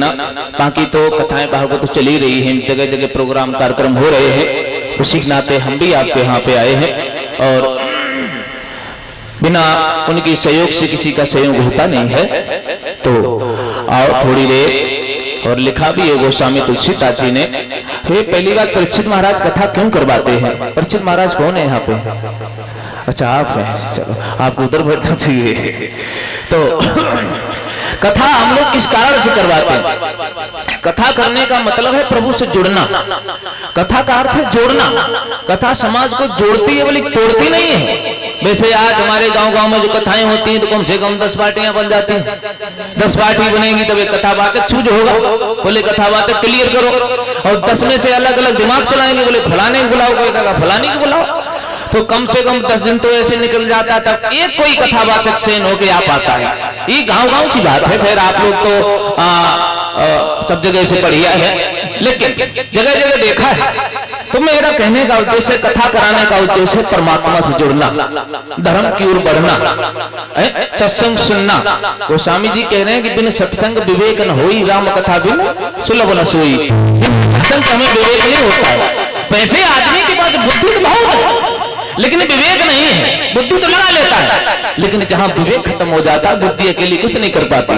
देना। बाकी तो कथाएं भागवत तो चली रही हैं, जगह जगह प्रोग्राम कार्यक्रम हो रहे हैं, उसी के नाते हम भी आपके यहाँ पे आए हैं और बिना उनके सहयोग से किसी का सहयोग होता नहीं है। तो आओ थोड़ी देर। और लिखा भी है गोस्वामी तुलसीदास जी ने। ये पहली बात, परीक्षित महाराज कथा क्यों करवाते हैं? परीक्षित महाराज कौन है यहाँ पे? अच्छा आप हैं, चलो आपको उधर बैठना चाहिए। तो कथा हम लोग किस कारण से करवाते हैं? कथा करने का मतलब है प्रभु से जुड़ना। कथा का अर्थ है जोड़ना। कथा समाज को जोड़ती है, बोली तोड़ती नहीं है। वैसे आज हमारे गांव में जो कथाएं होती हैं तो कम से कम 10 पार्टियां बन जाती हैं। 10 पार्टी बनेगी तब एक कथावाचक छूज होगा, बोले कथावाचक क्लियर करो। और 10 में से अलग अलग दिमाग चलाएंगे, बोले फलाने को बुलाओ, कोई कहा फलाने को बुलाओ। तो कम से कम 10 दिन तो ऐसे निकल जाता, तब एक कोई कथावाचक सेन होके आ पाता है। ये गांव की बात है। खैर आप लोग तो सब जगह से बढ़िया है, लेकिन जगह जगह देखा है। तो मेरा कहने का उद्देश्य, कथा कराने का उद्देश्य परमात्मा से जुड़ना, धर्म की ओर बढ़ना, सत्संग सुनना। गोस्वामी जी कह रहे हैं कि बिन सत्संग विवेक न होई, राम कथा बिन सुलभ न सोई। सत्संग हमें विवेक नहीं होता है। पैसे आदमी के पास बुद्धि तो बहुत है, लेकिन विवेक नहीं है। बुद्धि तो लगा लेता है, लेकिन जहां विवेक खत्म हो जाता है, बुद्धि अकेली कुछ नहीं कर पाती।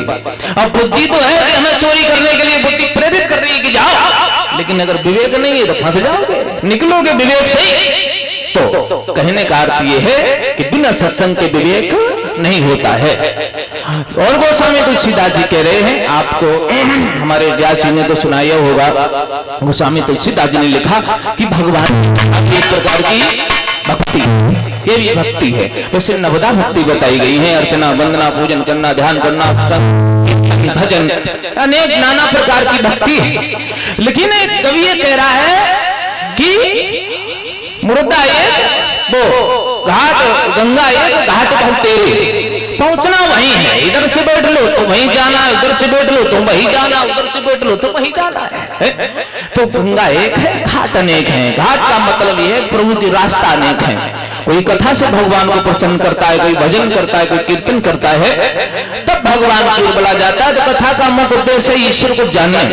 अब बुद्धि तो है कि हमें चोरी करने के लिए बुद्धि प्रेरित कर रही है कि जाओ, लेकिन अगर विवेक नहीं है तो फंस जाओगे, निकलोगे विवेक से ही। तो कहने का अर्थ ये है कि बिना सत्संग के विवेक नहीं होता है। और गोस्वामी तुलसीदास जी कह रहे हैं, आपको हमारे व्यास जी ने तो सुनाया होगा। गोस्वामी तुलसीदास जी ने लिखा कि भगवान एक प्रकार की भक्ति, ये भी भक्ति है। वैसे नवदा भक्ति बताई गई है, अर्चना, वंदना, पूजन करना, ध्यान करना, भजन, अनेक नाना प्रकार की भक्ति है। लेकिन एक कवि ये कह रहा है कि मुर्दा एक, वो घाट गंगा एक, घाट बहुत तेरे, पहुंचना वहीं है। इधर से बैठ लो तो वहीं जाना है, उधर से बैठ लो तो वहीं जाना, उधर से बैठ लो तो वहीं जाना है। तो गंगा एक है, घाट अनेक है। घाट का मतलब यह है प्रभु की रास्ता अनेक है। कोई कथा से भगवान को प्रसन्न करता है, कोई भजन करता है, कोई कीर्तन करता है, तब भगवान की ओर बुला जाता है। तो कथा का मुख्य उद्देश्य है ईश्वर को जानने,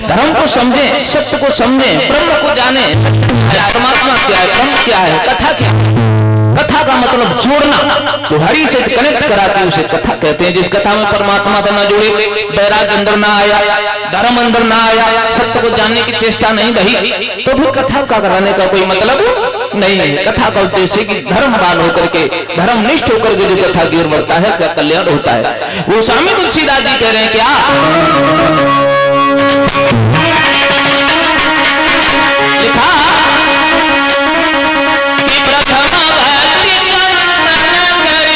धर्म को समझे, सत्य को समझे, ब्रह्म को जाने। परमात्मा क्या है, ब्रह्म क्या है, कथा क्या है। कथा का मतलब जोड़ना। तो हरि से कनेक्ट कराते उसे कथा कहते हैं। जिस कथा में परमात्मा तो न जुड़े, वैराग्य अंदर ना आया, धर्म अंदर ना आया, सत्य को जानने की चेष्टा नहीं रही, तो फिर कथा का कराने का कोई मतलब नहीं है। कथा का उद्देश्य कि धर्मवान होकर के, धर्मनिष्ठ होकर के जो कथा की ओर बढ़ता है, क्या कल्याण होता है। गोस्वामी तुलसीदास जी कह रहे हैं क्या लिखा कि प्रथम भक्ति संतन करि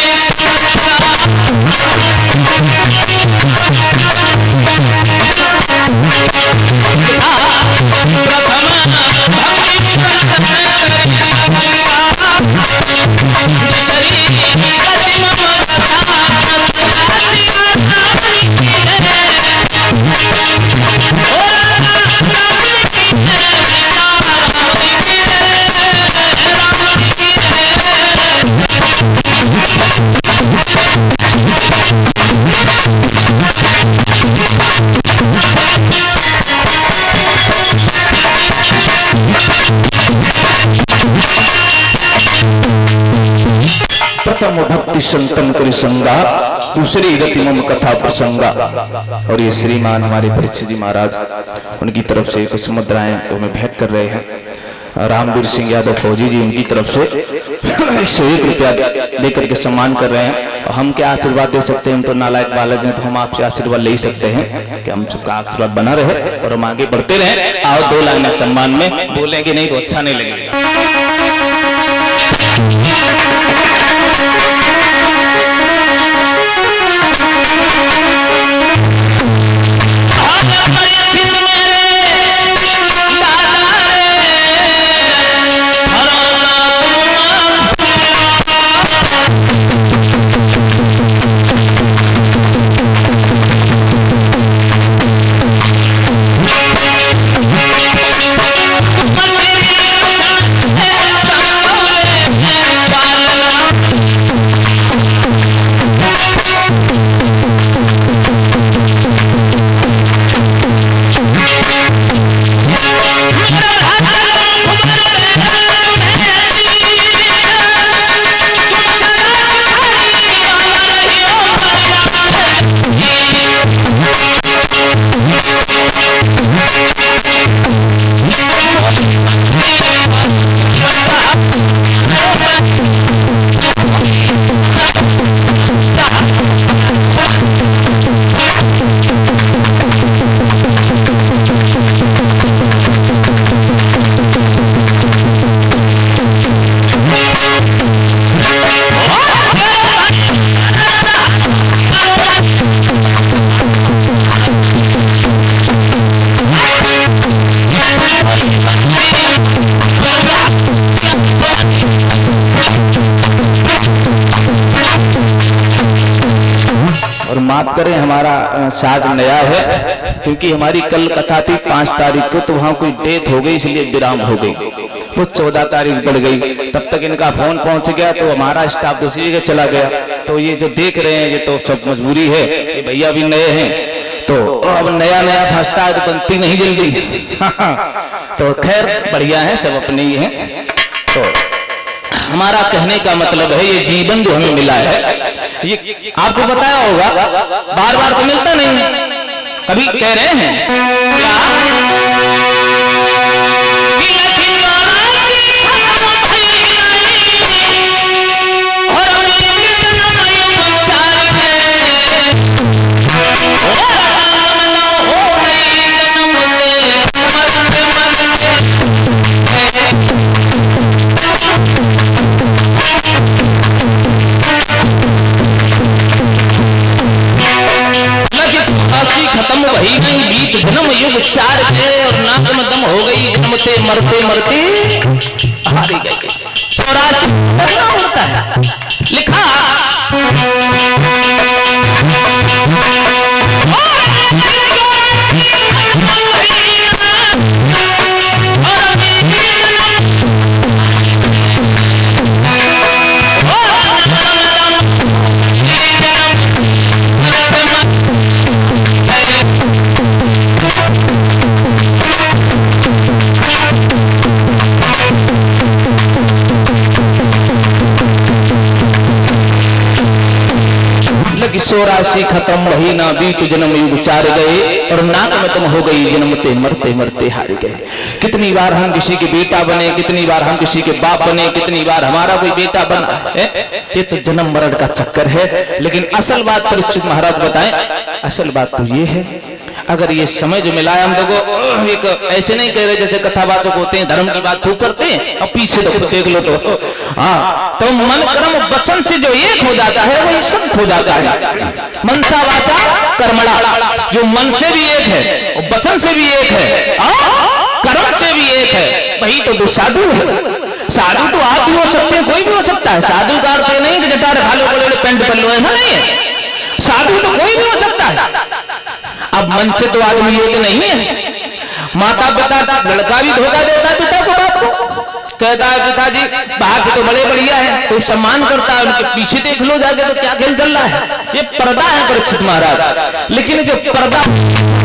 प्रथम भक्ति संतन करि संगा, दूसरी रति मम कथा प्रसंगा। और ये श्रीमान हमारे परीक्षित जी महाराज, उनकी तरफ से कुछ मुद्राएं हमें भेंट कर रहे हैं। रामवीर सिंह यादव फौजी जी उनकी तरफ से 101 रुपया देकर के सम्मान कर रहे हैं। और हम क्या आशीर्वाद दे सकते हैं, हम तो नालायक बालक हैं, तो हम आपसे आशीर्वाद ले ही सकते हैं कि हम सबका आशीर्वाद बना रहे और हम आगे बढ़ते रहे। आओ 2 लाइन सम्मान में बोलेंगे, नहीं तो अच्छा नहीं लगेगा। करें, हमारा साज नया है, क्योंकि हमारी कल कथा थी 5 तारीख को, तो वहाँ कोई डेथ हो गई इसलिए विराम हो गई, वो 14 तारीख बढ़ गई। तब तक इनका फोन पहुंच गया तो हमारा स्टाफ दूसरी जगह चला गया। तो ये जो देख रहे हैं ये तो सब मजबूरी है, ये भैया भी नए हैं, तो अब नया नया फंसता है तो बनती नहीं जल्दी। तो खैर बढ़िया है, सब अपने ही हैं। तो हमारा कहने का मतलब है ये जीवन जो हमें मिला है, ये आपको बताया होगा, बार बार तो मिलता नहीं, कभी कह रहे हैं क्या खत्म वही नहीं बीत जन्म युग 4 के, और नाक में दम हो गई जन्मते मरते मरते हारी गई। 84 करना पड़ता है, लिखा कि 84 खत्म वही ना बीत जन्म युग 4 गए, और नाक में दम हो गई जन्मते मरते मरते हार गए। कितनी बार हम किसी के बेटा बने, कितनी बार हम किसी के बाप बने, कितनी बार हमारा कोई बेटा बना है, ये तो जन्म मरण का चक्कर है। लेकिन असल बात परीक्षित महाराज बताएं, असल बात तो ये है, अगर ये समय जो मिला है हम लोगों, एक ऐसे नहीं कह रहे जैसे कथावाचक होते हैं धर्म की बात खूब करते हैं, और पीछे तो देख लो तो हाँ, तो मन कर्म वचन से जो एक हो जाता है वही संत हो जाता है। मनसा वाचा कर्मणा, जो मन से भी एक है और वचन से भी एक है, कर्म से भी एक है, वही तो साधु है। साधु तो आप भी हो सकते हैं, कोई भी हो सकता है। साधु का अर्थ नहीं कि जटा रखा लो, बड़े पेंट पहन लो, ऐसा नहीं है। साधु तो कोई भी हो सकता है। अब मन से तो आदमी एक नहीं है। माता पिता, लड़का भी धोखा देता है पिता को, बाप को कहता है पिताजी बाहर से तो बड़े बढ़िया है, तो सम्मान करता है, उनके पीछे देख लो जाके तो क्या खेल चल रहा है। ये पर्दा है परीक्षित महाराज। लेकिन जो पर्दा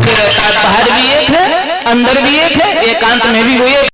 रहता है बाहर भी एक है, अंदर भी एक है, एकांत में भी वो एक